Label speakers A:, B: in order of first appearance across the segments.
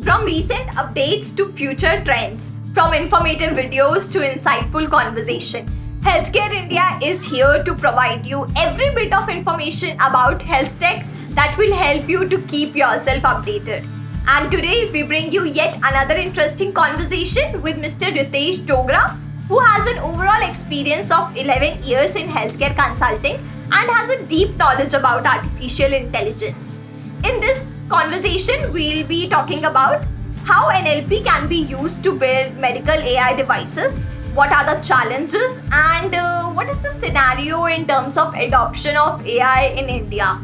A: From recent updates to future trends, from informative videos to insightful conversation, Healthcare India is here to provide you every bit of information about health tech that will help you to keep yourself updated. And today we bring you yet another interesting conversation with Mr. Ritesh Dogra, who has an overall experience of 11 years in healthcare consulting and has a deep knowledge about artificial intelligence. In this conversation, we'll be talking about how NLP can be used to build medical AI devices, what are the challenges, and what is the scenario in terms of adoption of AI in India.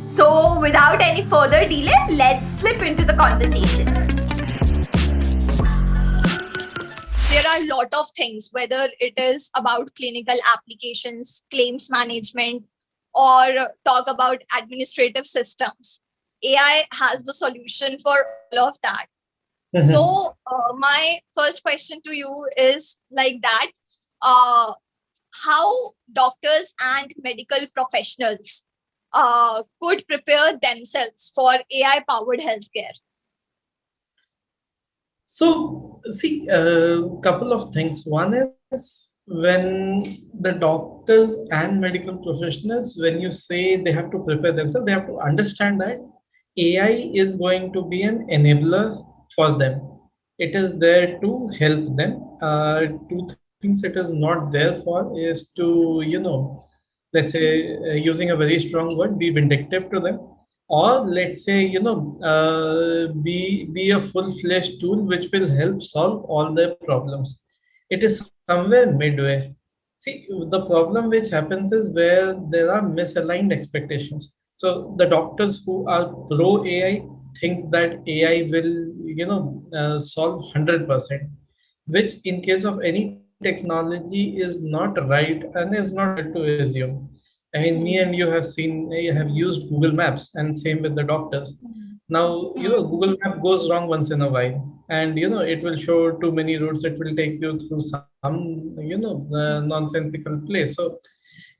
A: So, without any further delay, let's slip into the conversation. There are a lot of things, whether it is about clinical applications, claims management, or talk about administrative systems. AI has the solution for all of that. So, my first question to you is like that: how doctors and medical professionals could prepare themselves for AI-powered healthcare?
B: So, see, a couple of things. One is when the doctors and medical professionals, when you say they have to prepare themselves, they have to understand that AI is going to be an enabler for them. It is there to help them. Two things it is not there for is to, let's say, using a very strong word, be vindictive to them, or let's say, be a full-fledged tool which will help solve all their problems. It is somewhere midway. See, the problem which happens is where there are misaligned expectations. So the doctors who are pro AI think that AI will, solve 100%, which in case of any technology is not right and is not right to assume. I mean, me and you have seen, you have used Google Maps, and same with the doctors. Now, Google Map goes wrong once in a while, and it will show too many routes. It will take you through some, nonsensical place. So,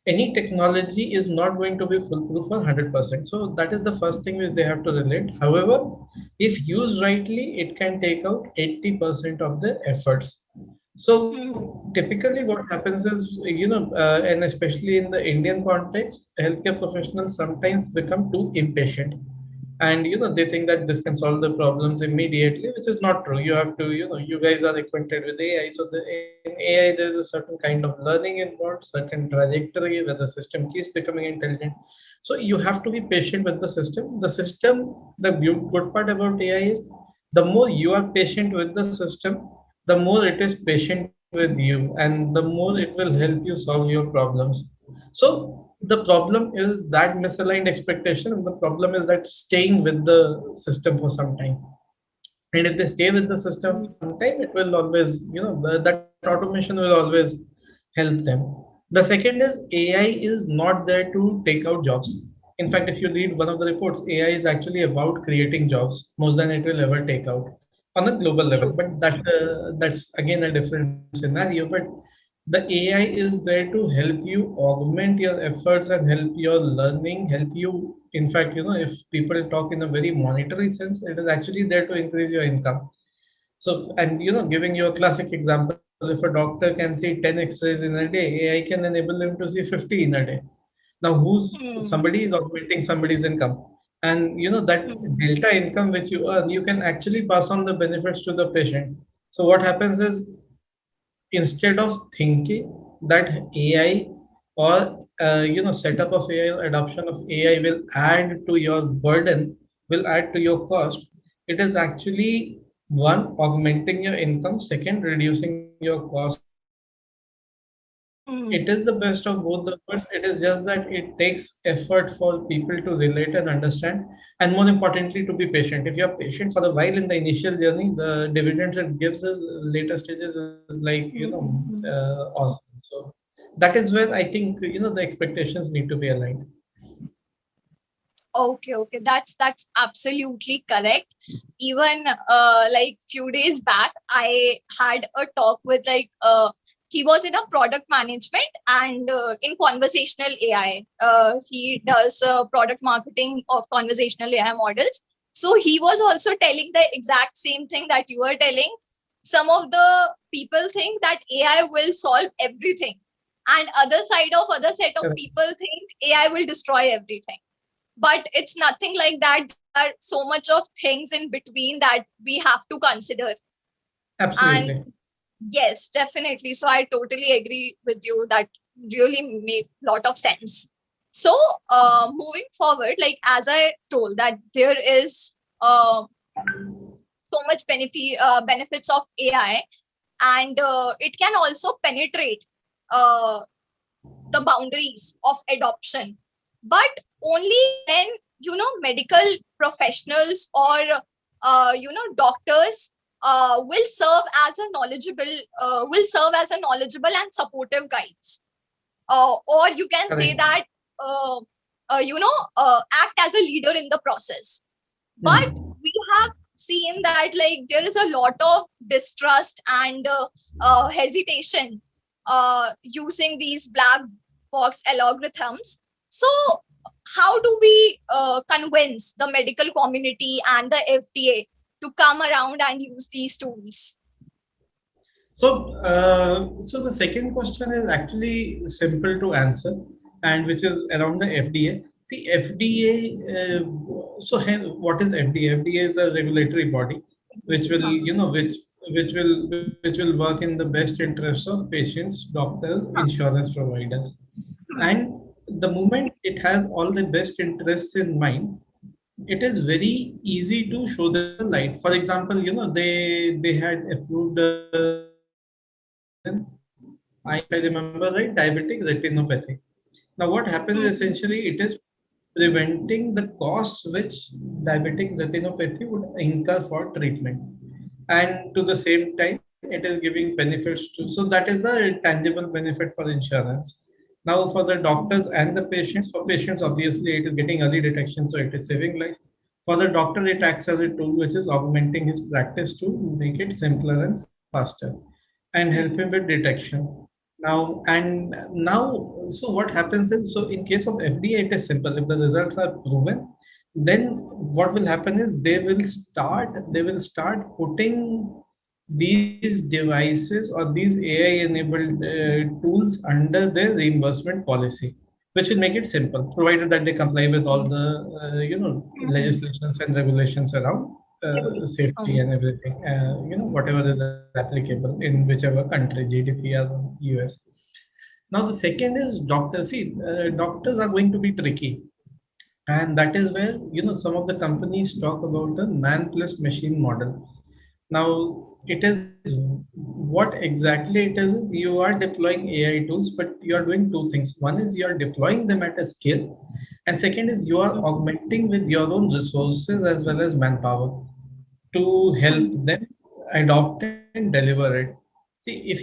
B: any technology is not going to be foolproof for 100%. So that is the first thing which they have to relate. However, if used rightly, it can take out 80% of the efforts. So typically what happens is, and especially in the Indian context, healthcare professionals sometimes become too impatient. And they think that this can solve the problems immediately, which is not true. You have to, you guys are acquainted with AI. So in AI, there's a certain kind of learning involved, certain trajectory where the system keeps becoming intelligent. So you have to be patient with the system. Good part about AI is the more you are patient with the system, the more it is patient with you, and the more it will help you solve your problems. So the problem is that misaligned expectation, and the problem is that staying with the system for some time. And if they stay with the system for some time, it will always, that automation will always help them. The second is AI is not there to take out jobs. In fact, if you read one of the reports, AI is actually about creating jobs more than it will ever take out on a global level.
A: True.
B: But that's again a different scenario. But the AI is there to help you augment your efforts and help your learning, help you. In fact, if people talk in a very monetary sense, it is actually there to increase your income. So, and giving you a classic example, if a doctor can see 10 X-rays in a day, AI can enable him to see 50 in a day. Now, somebody is augmenting somebody's income, and that delta income which you earn, you can actually pass on the benefits to the patient. So, what happens is, instead of thinking that AI or setup of AI or adoption of AI will add to your burden, will add to your cost, it is actually one, augmenting your income, second, reducing your cost. So it is the best of both the worlds. It is just that it takes effort for people to relate and understand, and more importantly, to be patient. If you are patient for a while in the initial journey, the dividends it gives us later stages is like awesome. So that is where I think the expectations need to be aligned.
A: Okay, that's absolutely correct. Even like few days back, I had a talk with he was in a product management and in conversational AI. He does product marketing of conversational AI models.
C: So he was also telling the exact same thing that you are telling. Some of the people think that AI will solve everything, and other set of people think AI will destroy everything. But it's nothing like that. There are so much of things in between that we have to consider. And
B: Absolutely.
C: yes, definitely. So I totally agree with you. That really make lot of sense. So moving forward, like as I told that there is so much benefits of AI, and it can also penetrate uh, the boundaries of adoption, but only when medical professionals or doctors will serve as a knowledgeable and supportive guides, or you can say
B: Correct.
C: that uh, act as a leader in the process. But
B: Hmm.
C: we have seen that like there is a lot of distrust and hesitation using these black box algorithms. So how do we convince the medical community and the FDA to come around and use these tools?
B: So the second question is actually simple to answer, and which is around the FDA. See, FDA. What is FDA? FDA is a regulatory body, which will,
C: Huh.
B: which will work in the best interests of patients, doctors,
C: Huh.
B: insurance providers,
C: Hmm.
B: and the moment it has all the best interests in mind, it is very easy to show them the light. For example, they had approved medicine, if I remember right, diabetic retinopathy. Now, what happens
C: Hmm.
B: essentially, it is preventing the costs which diabetic retinopathy would incur for treatment, and to the same time, it is giving benefits to. So that is the tangible benefit for insurance. Now, for the doctors and the patients, for patients, obviously, it is getting early detection, so it is saving life. For the doctor, it acts as a tool which is augmenting his practice to make it simpler and faster and help him with detection. So what happens is, so in case of FDA, it is simple. If the results are proven, then what will happen is they will start putting these devices or these AI enabled tools under their reimbursement policy, which will make it simple, provided that they comply with all the
C: Hmm.
B: legislations and regulations around
C: Evidence.
B: safety and everything, whatever is applicable in whichever country, GDP or US. Now, the second is doctors. See, doctors are going to be tricky, and that is where some of the companies talk about a man plus machine model. Now, it is what exactly it is you are deploying AI tools, but you are doing two things. One is you are deploying them at a scale, and second is you are augmenting with your own resources as well as manpower to help
C: Hmm.
B: them adopt and deliver it. See, if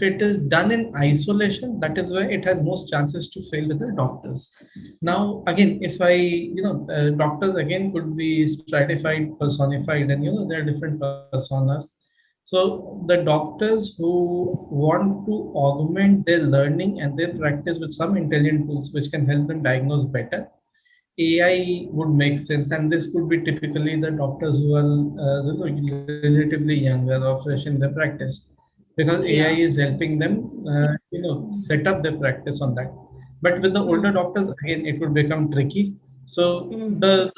B: it is done in isolation, that is why it has most chances to fail with the doctors. Now, again, if I doctors again could be stratified, personified, and there are different personas. So the doctors who want to augment their learning and their practice with some intelligent tools which can help them diagnose better, AI would make sense, and this could be typically the doctors who are relatively younger or fresh in their practice, because AI
C: Yeah.
B: is helping them, set up their practice on that. But with the older
C: Hmm.
B: doctors, again, it would become tricky. So
C: Hmm.
B: the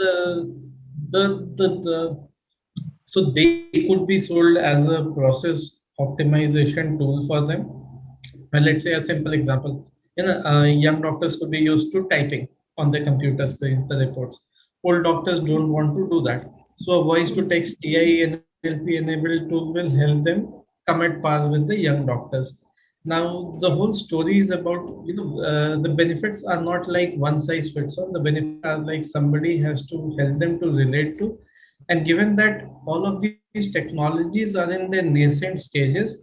B: they could be sold as a process optimization tool for them. Well, let's say a simple example. Young doctors could be used to typing on the computer screens the reports. Old doctors don't want to do that. So a voice to text AI NLP enabled tool will help them come at par with the young doctors. Now, the whole story is about, the benefits are not like one size fits all. The benefits are like somebody has to help them to relate to. And given that all of these technologies are in their nascent stages,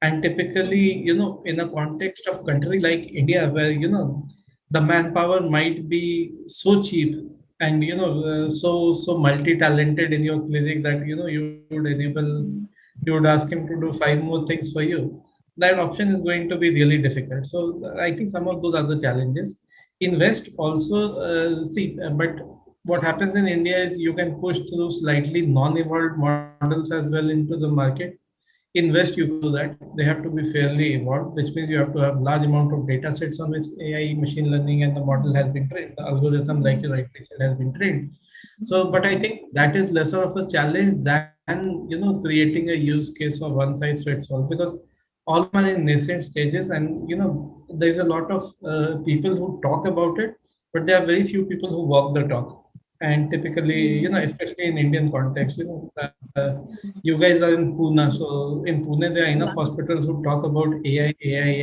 B: and typically, in a context of country like India, where the manpower might be so cheap, and so multi-talented in your clinic that you would ask him to do five more things for you. That option is going to be really difficult. So I think some of those are the challenges. In West also, see, but what happens in India is you can push through slightly non-evolved models as well into the market. In West, you can't do that. They have to be fairly evolved, which means you have to have large amount of data sets on which AI, machine learning, and the model has been trained. The algorithm, like you rightly said, has been trained. So, but I think that is lesser of a challenge than creating a use case for one size fits all, because all of them are in nascent stages, and there's a lot of people who talk about it, but there are very few people who walk the talk. And typically, especially in Indian context, you guys are in Pune, so in Pune there are enough
C: Yeah.
B: hospitals who talk about AI,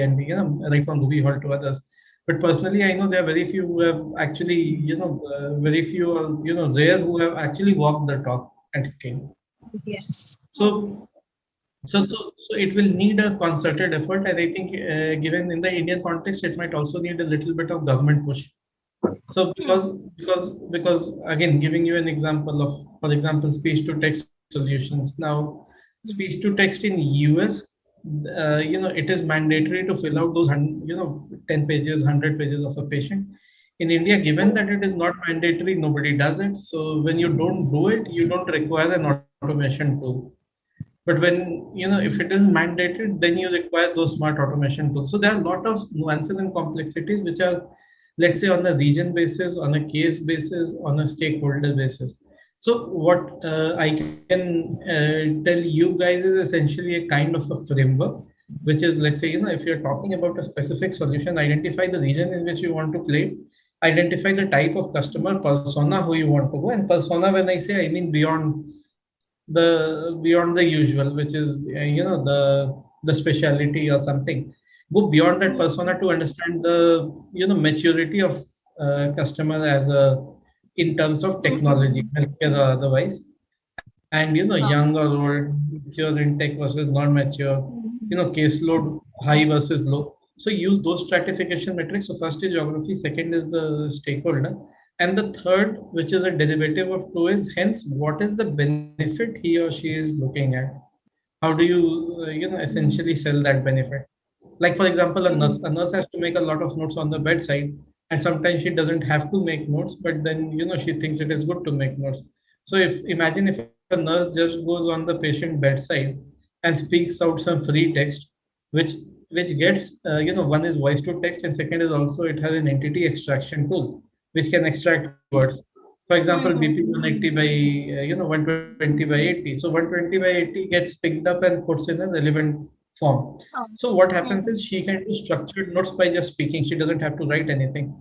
B: and right from Ruby Hall to others. But personally, I know there are very few who have actually, very few, or rare, who have actually walked the talk at scale.
C: Yes.
B: So so it will need a concerted effort, and I think, given in the Indian context, it might also need a little bit of government push. So because again, giving you an example of, for example, speech to text solutions. Now, speech to text in US, it is mandatory to fill out those 10 pages, 100 pages of a patient. In India, given that it is not mandatory, nobody does it. So when you don't do it, you don't require an automation tool. But when if it is mandated, then you require those smart automation tools. So there are a lot of nuances and complexities which are, let's say, on a region basis, on a case basis, on a stakeholder basis. So what I can tell you guys is essentially a kind of a framework, which is, let's say, if you're talking about a specific solution, identify the region in which you want to play, identify the type of customer persona who you want to go. And persona, when I say, I mean beyond the usual, which is the speciality or something. Go beyond that persona to understand the maturity of customer as a, in terms of technology, healthcare or otherwise. And young or old, mature in tech versus non-mature, caseload high versus low. So use those stratification metrics. So first is geography, second is the stakeholder, and the third, which is a derivative of two, is hence what is the benefit he or she is looking at. How do you essentially sell that benefit? Like, for example, a nurse has to make a lot of notes on the bedside, and sometimes she doesn't have to make notes, but then she thinks it is good to make notes. So if imagine if a nurse just goes on the patient bedside and speaks out some free text, which gets one is voice to text, and second is also it has an entity extraction tool which can extract words. For example, BP 180 by 120 by 80. So 120 by 80 gets picked up and puts in a relevant form. So what happens is she can do structured notes by just speaking. She doesn't have to write anything.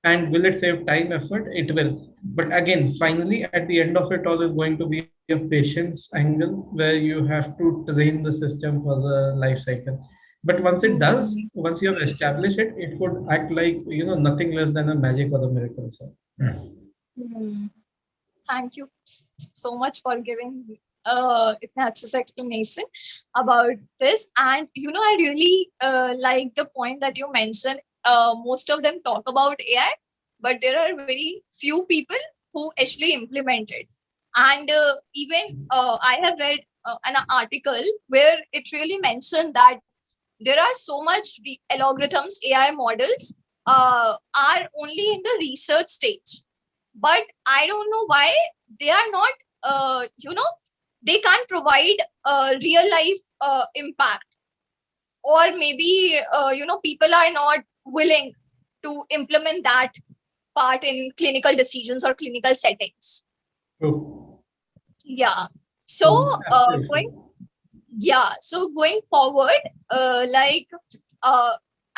B: And will it save time, effort? It will. But again, finally, at the end of it all is going to be a patience angle where you have to train the system for the life cycle. But once it does, once you have established it, it would act like nothing less than a magic or a miracle. So.
C: Hmm. Thank you so much for giving इतना अच्छे से explanation about this. And I really like the point that you mentioned. Most of them talk about AI, but there are very few people who actually implement it. And even I have read an article where it really mentioned that there are so much algorithms, AI models are only in the research stage. But I don't know why they are not, they can't provide real life impact. Or maybe, people are not willing to implement that part in clinical decisions or clinical settings.
B: True.
C: Yeah. So,
B: True.
C: going
B: Absolutely.
C: so going forward, like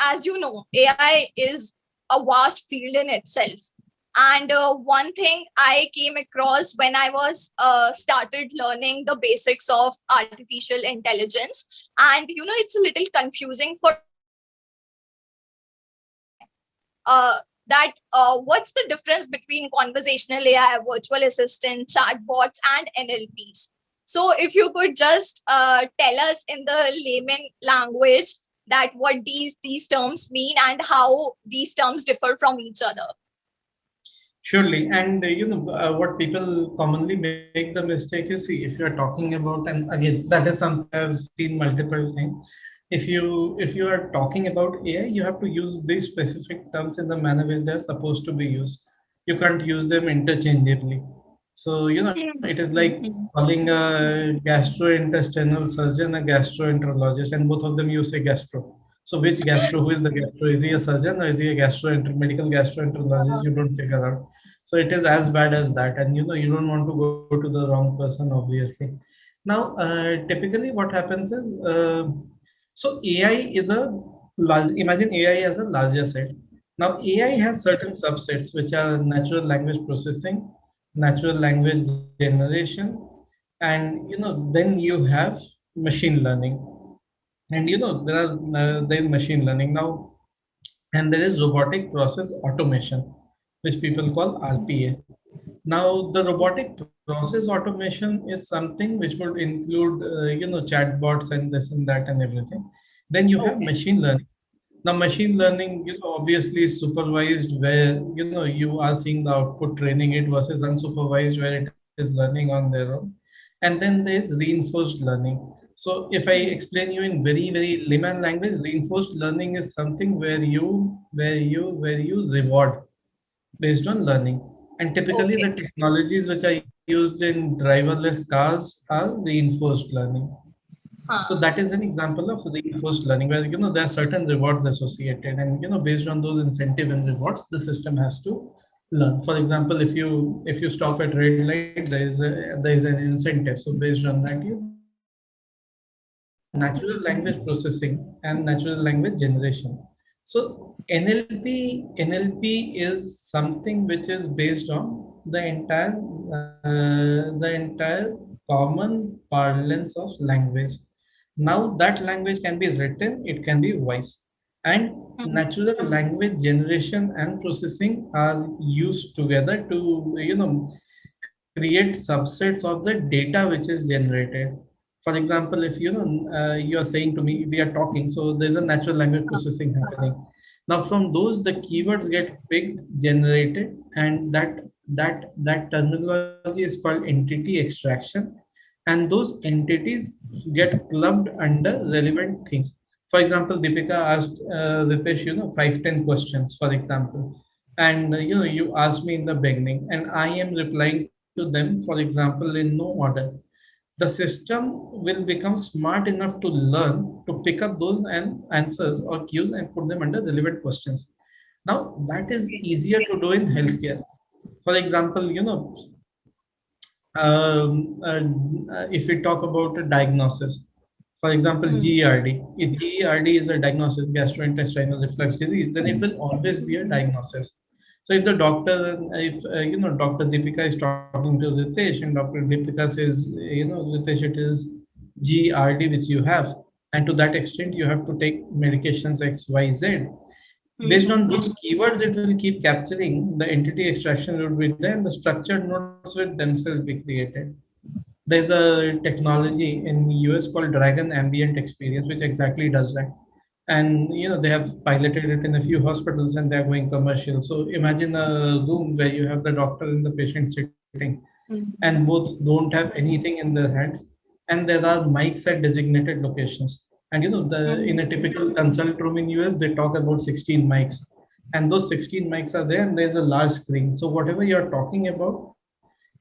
C: as you know, AI is a vast field in itself. And one thing I came across when I was started learning the basics of artificial intelligence, and it's a little confusing for uh, that what's the difference between conversational AI, virtual assistant, chatbots, and NLPs? So if you could just tell us in the layman language that what these terms mean and how these terms differ from each other.
B: Surely, and what people commonly make the mistake is, see, if you are talking about, and again, that is something I've seen multiple times. If you are talking about AI, you have to use these specific terms in the manner which they're supposed to be used. you can't use them interchangeably. So, it is like calling a gastrointestinal surgeon a gastroenterologist, and both of them you say gastro. So, which gastro? Who is the gastro? Is he a surgeon or is he a medical gastroenterologist? You don't figure out. So, it is as bad as that, and you don't want to go to the wrong person, obviously. Now, typically, what happens is, so AI is a large. Imagine AI as a larger set. Now, AI has certain subsets which are natural language processing, natural language generation, and then you have machine learning. And there is machine learning now, and there is robotic process automation, which people call RPA. Now, the robotic process automation is something which would include, chatbots and this and that and everything. Then you have
C: Okay.
B: machine learning. Now, machine learning, obviously is supervised, where you are seeing the output training it, versus unsupervised where it is learning on their own. And then there is reinforced learning. So if I explain you in very very layman language, reinforced learning is something where you reward based on learning. And typically
C: Okay.
B: the technologies which are used in driverless cars are reinforced learning. So
C: Huh.
B: that is an example of reinforced learning, where there are certain rewards associated, and based on those incentive and rewards, the system has to learn. For example, if you stop at red light, there is an incentive. So based on that, you learn. Now, natural language processing and natural language generation. So NLP is something which is based on the entire common parlance of language. Now that language can be written, it can be voice. And natural language generation and processing are used together to create subsets of the data which is generated. For example, if you are saying to me, we are talking, so there's a natural language processing happening. Now from those, the keywords get picked, generated, and that terminology is called entity extraction, and those entities get clubbed under relevant things. For example, Deepika asked Ritesh, 5-10 questions, for example, and you asked me in the beginning, and I am replying to them, for example, in no order. The system will become smart enough to learn to pick up those answers or cues and put them under relevant questions. Now that is easier to do in healthcare. For example, if we talk about a diagnosis, for example, GERD. If GERD is a diagnosis, gastrointestinal reflux disease, then it will always be a diagnosis. So if the doctor, if Dr. Deepika is talking to Ritesh, and Dr. Deepika says, Ritesh, it is GERD which you have, and to that extent you have to take medications X, Y, Z. Based on those keywords, it will keep capturing, the entity extraction will be there, and the structured notes will themselves be created. There's a technology in US called Dragon Ambient experience, which exactly does that. And they have piloted it in a few hospitals, and they're going commercial. So imagine a room where you have the doctor and the patient sitting, and both don't have anything in their hands, and there are mics at designated locations. And the in a typical consult room in US, they talk about 16 mics, and those 16 mics are there, and there's a large screen. So whatever you're talking about,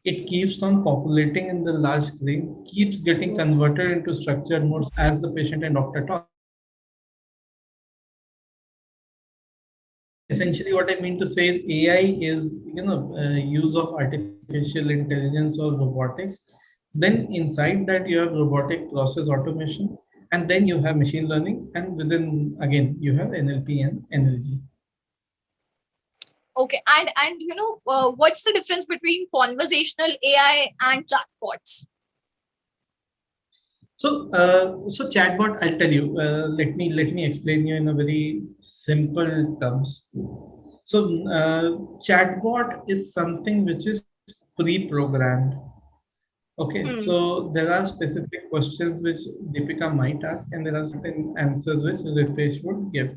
B: it keeps on populating in the large screen, keeps getting converted into structured modes as the patient and doctor talk. Essentially, what I mean to say is AI is, use of artificial intelligence or robotics. Then inside that you have robotic process automation, and then you have machine learning, and within again you have NLP and NLG.
C: Okay. And what's the difference between conversational AI and chatbots?
B: So chatbot, I'll tell you. Let me explain you in a very simple terms. So chatbot is something which is pre-programmed. Okay, so there are specific questions which Deepika might ask, and there are certain answers which Ritesh would give.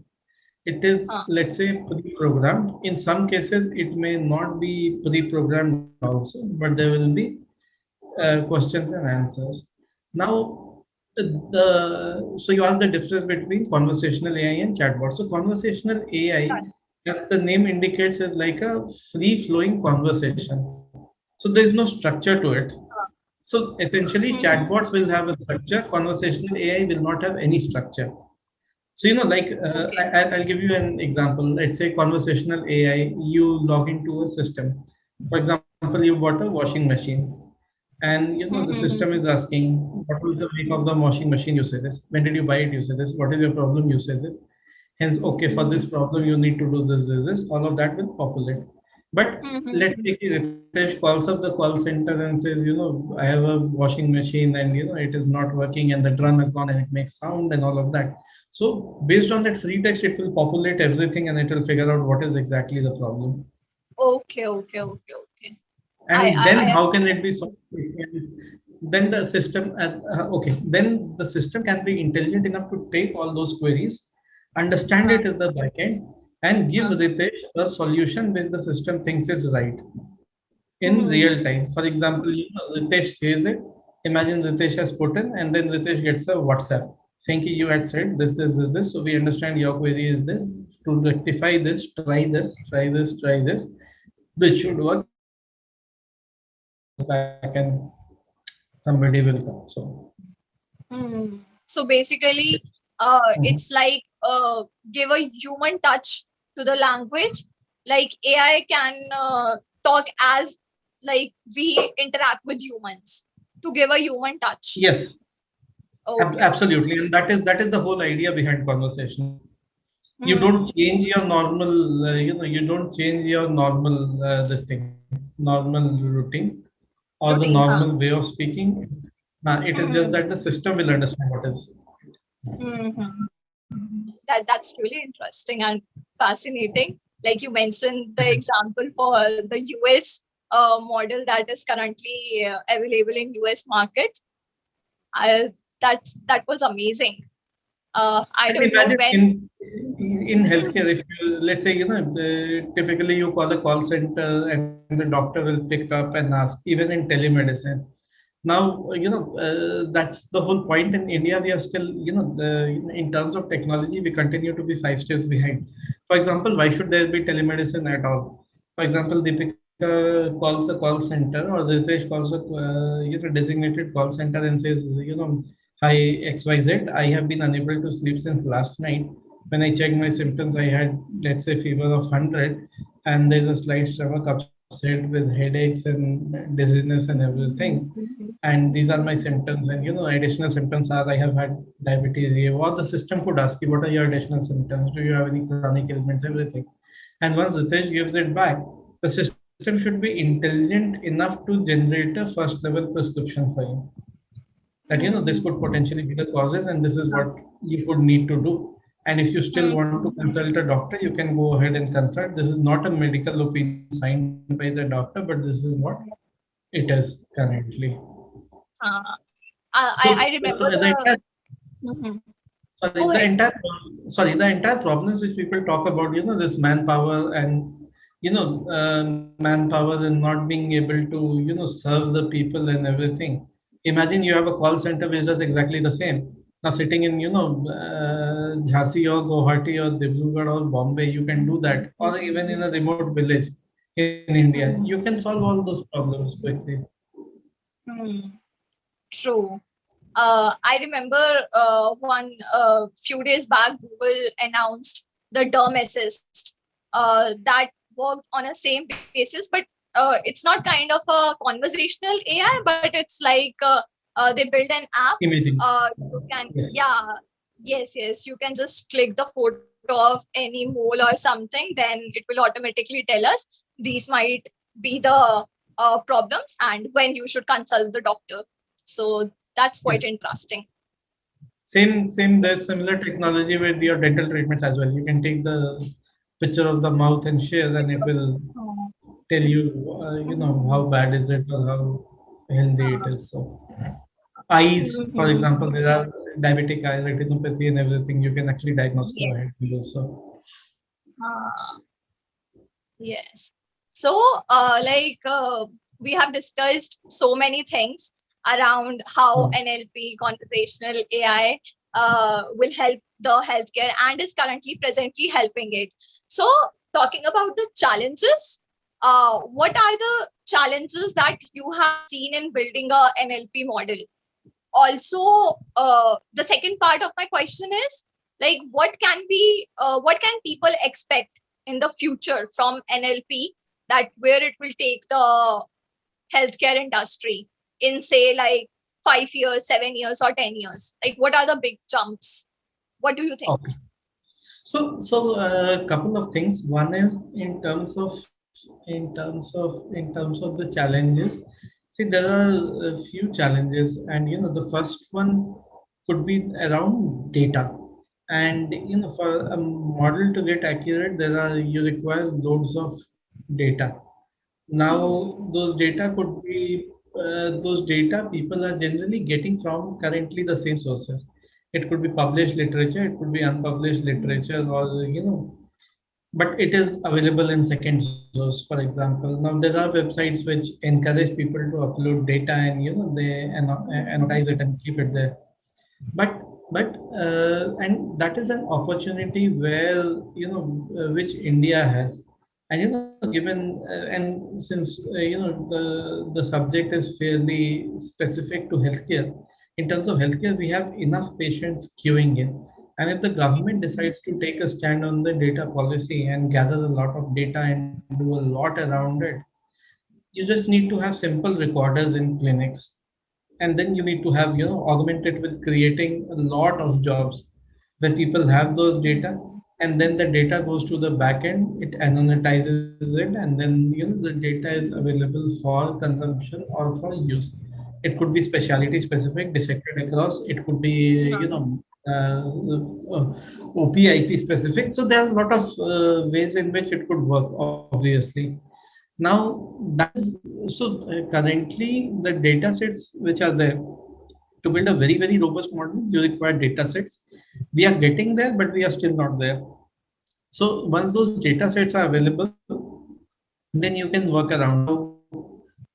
B: It is,
C: Huh.
B: let's say, pre-programmed. In some cases, it may not be pre-programmed also, but there will be questions and answers. Now, so you ask the difference between conversational AI and chatbot. So conversational AI
C: Right.
B: as the name indicates, is like a free flowing conversation. So there's no structure to it. So essentially,
C: Mhm.
B: chatbots will have a structure. Conversational AI will not have any structure. So, like
C: Okay.
B: I'll give you an example. Let's say conversational AI, you log into a system. For example, you bought a washing machine, and the system is
C: Mhm.
B: asking, what was the make of the washing machine? You say this. When did you buy it? You say this. What is your problem? You say this. Hence, okay, for this problem, you need to do this. All of that will populate. But let's
C: Mhm.
B: say Ritesh calls up the call center and says, I have a washing machine and it is not working and the drum has gone and it makes sound and all of that. So based on that free text, it will populate everything and it will figure out what is exactly the problem.
C: Okay, okay, okay, okay.
B: And then
C: I
B: how can it be solved? Then the system, okay, then the system can be intelligent enough to take all those queries, understand
C: uh,
B: it at the backend, and give
C: uh,
B: Ritesh a solution which the system thinks is right in real
C: hmm.
B: time. For example, Ritesh says it. Imagine Ritesh has put in, and then Ritesh gets a WhatsApp saying, you had said this. So we understand your query is this. To rectify this, try this, try this, try this. This should work. And then Ritesh goes back and somebody will come. So
C: Hmm. So basically,
B: Mhm.
C: it's like give a human touch to the language. Like AI can talk as like we interact with humans to give a human touch.
B: Yes,
C: Okay, okay.
B: absolutely, and that is the whole idea behind conversation. You don't
C: Hmm.
B: change your normal, you don't change your normal this thing, normal routine or the
C: Routine,
B: normal
C: huh?
B: way of speaking. It is just
C: Hmm.
B: that the system will understand what is.
C: Hmm. That's really interesting and fascinating. Like you mentioned the example for the US model that is currently available in US market. I, that was amazing. I
B: And
C: don't know
B: imagine
C: when.
B: in healthcare, if you let's say typically you call a call center and the doctor will pick up and ask, even in telemedicine. Now, that's the whole point. In India, we are still, in terms of technology, we continue to be 5 steps behind. For example, why should there be telemedicine at all? For example, Deepika calls a call center, or Ritesh calls a designated call center and says, hi XYZ, I have been unable to sleep since last night. When I checked my symptoms, I had, let's say, fever of 100, and there's a slight stomach upset with headaches and dizziness and everything. And these are my symptoms. And additional symptoms are, I have had diabetes. Or the system could ask you, what are your additional symptoms? Do you have any chronic ailments? Everything. And once Ritesh gives it back, the system should be intelligent enough to generate a first level prescription for you. That this could
C: Hmm.
B: potentially be the causes, and this is what you would need to do. And if you still want to
C: Hmm.
B: consult a doctor, you can go ahead and consult. This is not a medical opinion signed by the doctor, but this is what it is currently.
C: Uh,
B: So
C: I remember
B: the entire
C: the. Mhm.
B: sorry,
C: Go ahead.
B: the entire problems which people talk about, this manpower and manpower and not being able to serve the people and everything. Imagine you have a call center which does exactly the same. Now sitting in Jhansi or Guwahati or Dibrugarh or Bombay, you can do that, or even in a remote village in India, you can solve all those problems quickly.
C: Hmm. True. I remember one few days back, Google announced the Derm Assist that worked on a same basis, but it's not kind of a conversational AI, but it's like they build an app.
B: Imaging.
C: You can,
B: Yes.
C: yeah, yes, you can just click the photo of any mole or something, then it will automatically tell us these might be the problems and when you should consult the doctor. So that's
B: Yeah.
C: quite interesting.
B: Same. There's similar technology with your dental treatments as well. You can take the picture of the mouth and share, and it will
C: Oh.
B: tell you, how bad is it or how healthy it is. So, eyes, for
C: Mhm.
B: example, there are diabetic eye retinopathy and everything. You can actually diagnose
C: Yes.
B: through ahead view. So,
C: Ah, yes. So, we have discussed so many things around how
B: uh,
C: NLP, conversational AI, will help the healthcare and is currently presently helping it. So, talking about the challenges, what are the challenges that you have seen in building a NLP model? Also, the second part of my question is, like, what can people expect in the future from NLP, that where it will take the healthcare industry in, say, like 5 years, 7 years, or 10 years? Like, what are the big jumps? What do you think?
B: Okay. So a couple of things. One is in terms of the challenges. See, there are a few challenges, and the first one could be around data. And for a model to get accurate, you require loads of data. Now, those data people are generally getting from currently the same sources. It could be published literature, it could be unpublished literature, or but it is available in second source. For example, now there are websites which encourage people to upload data, and they annotize it and keep it there. But and that is an opportunity where which India has. And given and since the subject is fairly specific to healthcare. In terms of healthcare, we have enough patients queuing in, and if the government decides to take a stand on the data policy and gather a lot of data and do a lot around it, you just need to have simple recorders in clinics, and then you need to have augment it with creating a lot of jobs where people have those data, and then the data goes to the back end, it anonymizes it, and then the data is available for consumption or for use. It could be specialty specific, dissected across. It could be OPIP specific. So there are a lot of ways in which it could work, obviously. Now, that is so currently the data sets which are there, to build a very, very robust model, you require data sets. We are getting there, but we are still not there. So once those data sets are available, then you can work around. Now,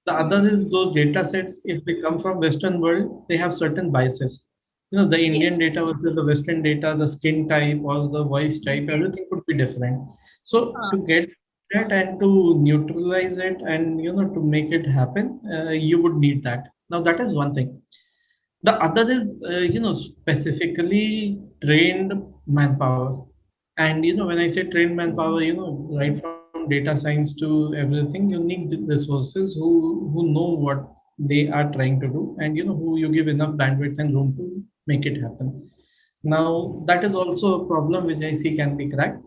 B: the other is those data sets, if they come from Western world, they have certain biases. The Indian
C: Yes.
B: data versus the Western data, the skin type or the voice type, everything could be different. So to get that and to neutralize it and to make it happen, you would need that. Now that is one thing. The other is specifically trained manpower. And when I say trained manpower, right from data science to everything, you need resources who know what they are trying to do, and who you give enough bandwidth and room to make it happen. Now that is also a problem which I see can be cracked.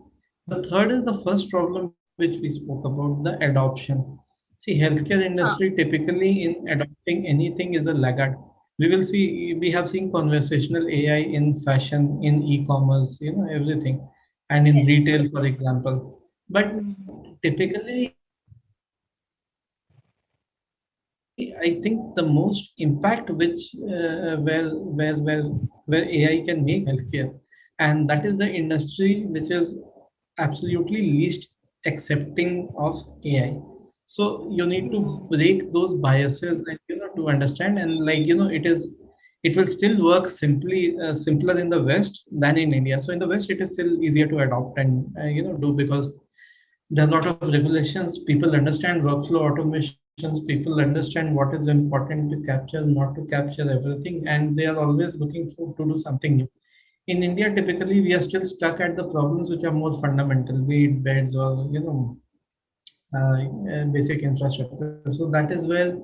B: The third is the first problem which we spoke about, the adoption. See, healthcare industry
C: Huh.
B: typically in adopting anything is a laggard. We have seen conversational AI in fashion, in e-commerce, everything, and in
C: Yes.
B: retail, for example. But typically, I think the most impact which where AI can make healthcare, and that is the industry which is absolutely least accepting of AI. So you need to break those biases and to understand, and it will still work simpler in the West than in India. So in the West, it is still easier to adopt and do, because there are a lot of regulations. People understand workflow automations. People understand what is important to capture, not to capture everything, and they are always looking for to do something new. In India, typically we are still stuck at the problems which are more fundamental, be it beds or basic infrastructure. So that is where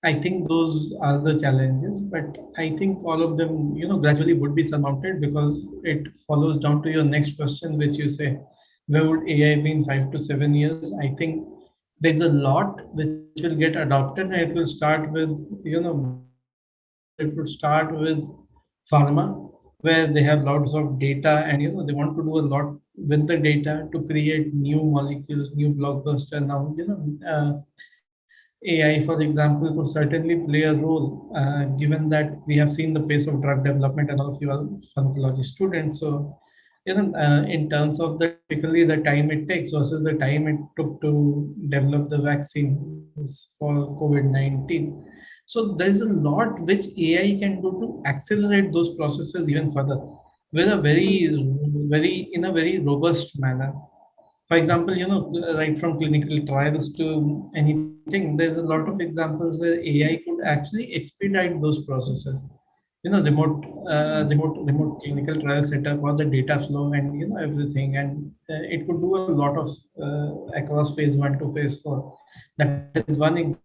B: I think those are the challenges. But I think all of them, gradually would be surmounted, because it follows down to your next question, which you say, where would AI be in 5 to 7 years? I think there's a lot which will get adopted, and it will start with it would start with pharma, where they have lots of data, and they want to do a lot with the data to create new molecules, new blockbuster. Now AI, for example, could certainly play a role, given that we have seen the pace of drug development, and all of you are pharmacology students. So in terms of the typically the time it takes versus the time it took to develop the vaccines for COVID-19. So there's a lot which AI can do to accelerate those processes even further, with a very, very in a very robust manner. For example, right from clinical trials to anything, there's a lot of examples where AI could actually expedite those processes. Remote clinical trial setup or the data flow and everything, and it could do a lot of across phase 1 to phase 4. That is one example.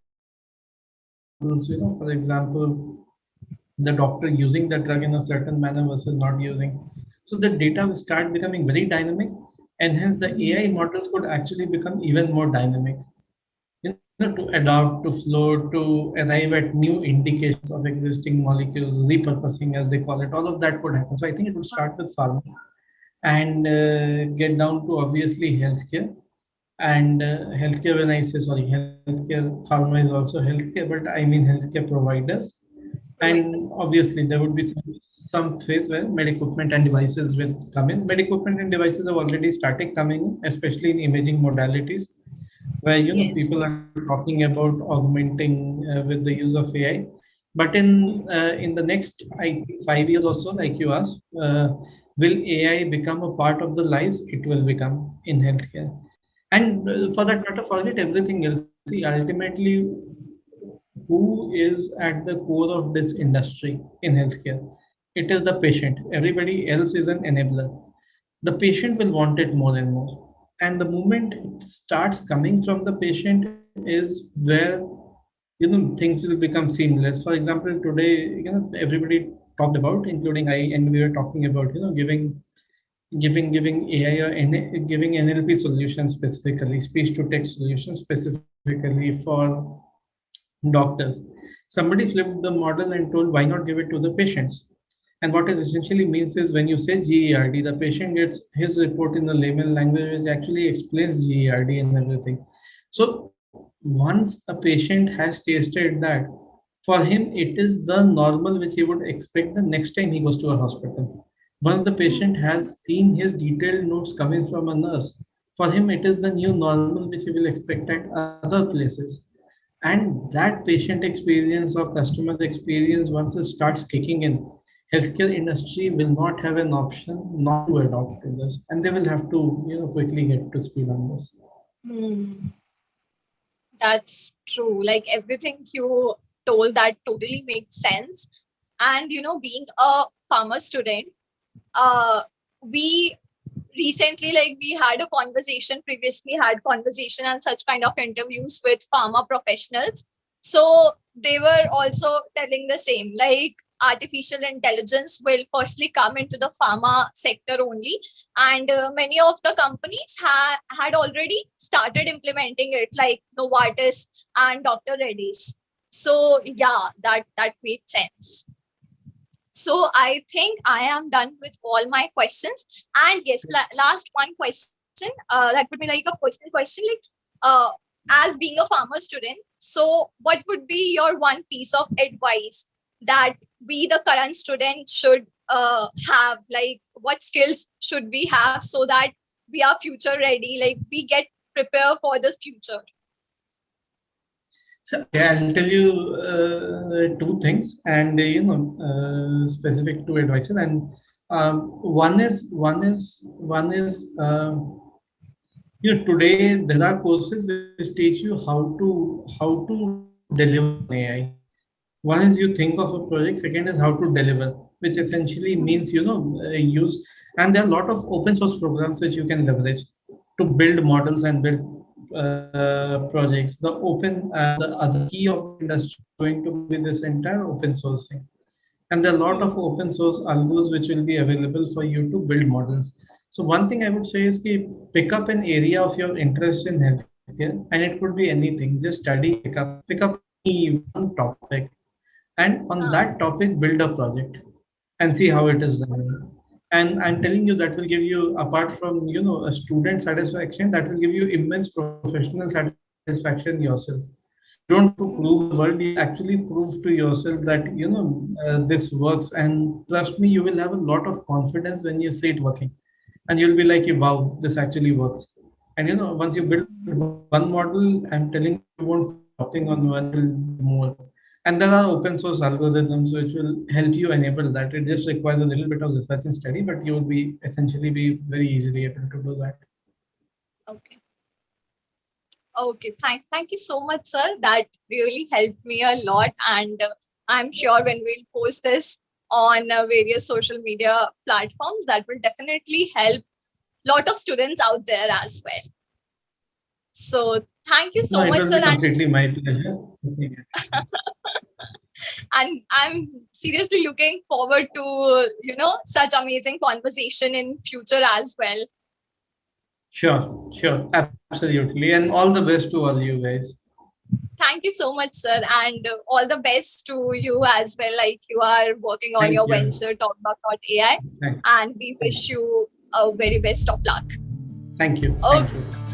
B: For example, the doctor using the drug in a certain manner versus not using. So the data will start becoming very dynamic, and hence the AI models could actually become even more dynamic. To adapt, to flow, to arrive at new indications of existing molecules, repurposing as they call it. All of that could happen. So I think it would start with pharma and get down to obviously healthcare. And healthcare, when I say sorry, healthcare, pharma is also healthcare, but I mean healthcare providers. And
C: Provider.
B: obviously, there would be some phase where med equipment and devices will come in. Med equipment and devices have already started coming in, especially in imaging modalities, where
C: Yes.
B: people are talking about augmenting with the use of AI. But in the next, I think, 5 years or so, like you asked, will AI become a part of the lives? It will become in healthcare, and for that matter, forget everything else. See, ultimately, who is at the core of this industry in healthcare? It is the patient. Everybody else is an enabler. The patient will want it more and more. And the moment it starts coming from the patient is where things will become seamless. For example, today, everybody talked about, including I, and we were talking about, giving AI or giving NLP solutions specifically, speech to text solutions specifically for doctors. Somebody flipped the model and told, why not give it to the patients? And what it essentially means is when you say GERD, the patient gets his report in the layman language, which actually explains GERD and everything. So once a patient has tasted that, for him it is the normal which he would expect the next time he goes to a hospital. Once the patient has seen his detailed notes coming from a nurse, for him it is the new normal which he will expect at other places. And that patient experience or customer experience, once it starts kicking in, healthcare industry will not have an option not to adopt to this, and they will have to quickly get to speed on this.
C: Hmm. That's true. Like everything you told, that totally makes sense. And being a pharma student, uh, we recently, like, we had a conversation, previously had conversation and such kind of interviews with pharma professionals. So they were also telling the same, like artificial intelligence will firstly come into the pharma sector only, and many of the companies had already started implementing it, like Novartis and Dr. Reddy's. So yeah, that made sense. So I think I am done with all my questions. And yes, last one question. That would be like a personal question. Like, as being a farmer student, so what would be your one piece of advice that we, the current students, should have? Like, what skills should we have so that we are future ready? Like, we get prepared for the future.
B: So I'll tell you two things, and specific two advices. And today there are courses which teach you how to deliver an AI. One is you think of a project. Second is how to deliver, which essentially means use. And there are a lot of open source programs which you can leverage to build models and build projects. The other key of the industry is going to be this entire open sourcing. And there are a lot of open source algos which will be available for you to build models. So one thing I would say is ki pick up an area of your interest in healthcare, and it could be anything. Just study, pick up any one topic, and on that topic build a project and see how it is done. And I'm telling you that will give you, apart from a student satisfaction, that will give you immense professional satisfaction yourself. You don't have to prove the world, you actually prove to yourself that this works, and trust me, you will have a lot of confidence when you see it working, and you'll be like, wow, this actually works. And once you build one model, I'm telling you, you won't feel like hopping on one, you will build more. And there are open source algorithms which will help you enable that. It just requires a little bit of research and study, but you will be essentially be very easily able to do that.
C: Okay. Okay. Thank you so much, sir. That really helped me a lot, and I'm sure when we'll post this on various social media platforms, that will definitely help lot of students out there as well. So thank you
B: No,
C: so
B: it
C: much,
B: will
C: sir,
B: be completely my pleasure.
C: and I'm seriously looking forward to such amazing conversation in future as well.
B: Sure, sure, absolutely. And all the best to all you guys.
C: Thank you so much, sir, and all the best to you as well. Like you are working on
B: Thank
C: your
B: you.
C: venture, TalkDoc.AI,
B: Thank,
C: and we wish you a very best of luck.
B: thank you.
C: Okay.
B: Thank you.